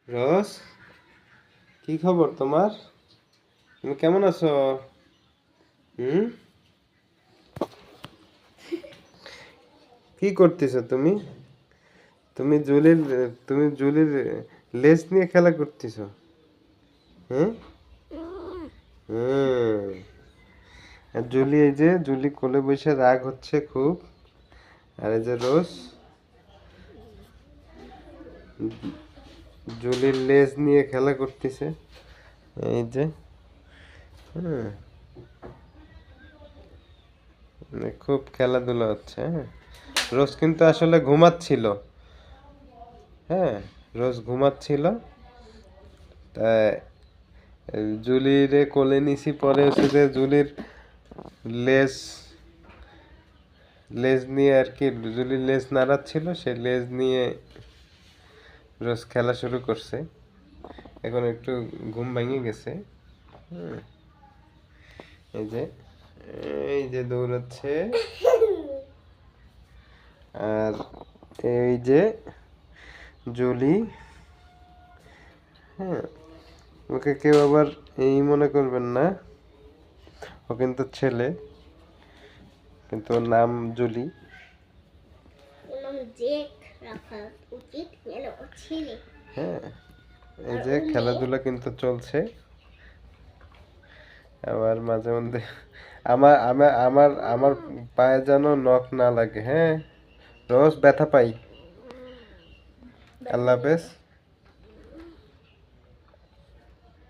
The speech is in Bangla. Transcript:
রোজ, কি খবর তোমার? তুমি কেমন আছো? হুম, কি করতেছো তুমি? তুমি জুলির তুমি জুলির লেজ নিয়ে খেলা করতেছো? হ্যাঁ। হুম। আর জুলি, এই যে জুলি কোলে বসে রাগ হচ্ছে খুব। আর এই যে রোজ জুলির লেজ নিয়ে খেলা করতেছে। এই যে, হ্যাঁ, মানে খুব খেলাধুলা হচ্ছে। হ্যাঁ, রোজ কিন্তু আসলে ঘুমাচ্ছিল। হ্যাঁ, রোজ ঘুমাচ্ছিল। তাই জুলিরে কোলে নিছি, পরে হচ্ছে যে জুলির লেজ লেজ নিয়ে আর কি, জুলির লেজ নাড়াচ্ছিল, সে লেজ নিয়ে রোজ খেলা শুরু করছে। এখন একটু ঘুম ভেঙে গেছে। হুম, এই যে, এই যে দৌড়াচ্ছে। আর এই যে জুলি, হ্যাঁ, ওকে কেউ আবার এই মনে করবেন না, ও কিন্তু ছেলে, কিন্তু ওর নাম জুলি। হ্যাঁ, এই যে খেলাধুলা কিন্তু চলছে। আবার মাঝে মধ্যে আমার আমার আমার আমার পায়ে যেন নখ না লাগে। হ্যাঁ, রোজ ব্যথা পাই। আল্লাহ হাফেজ।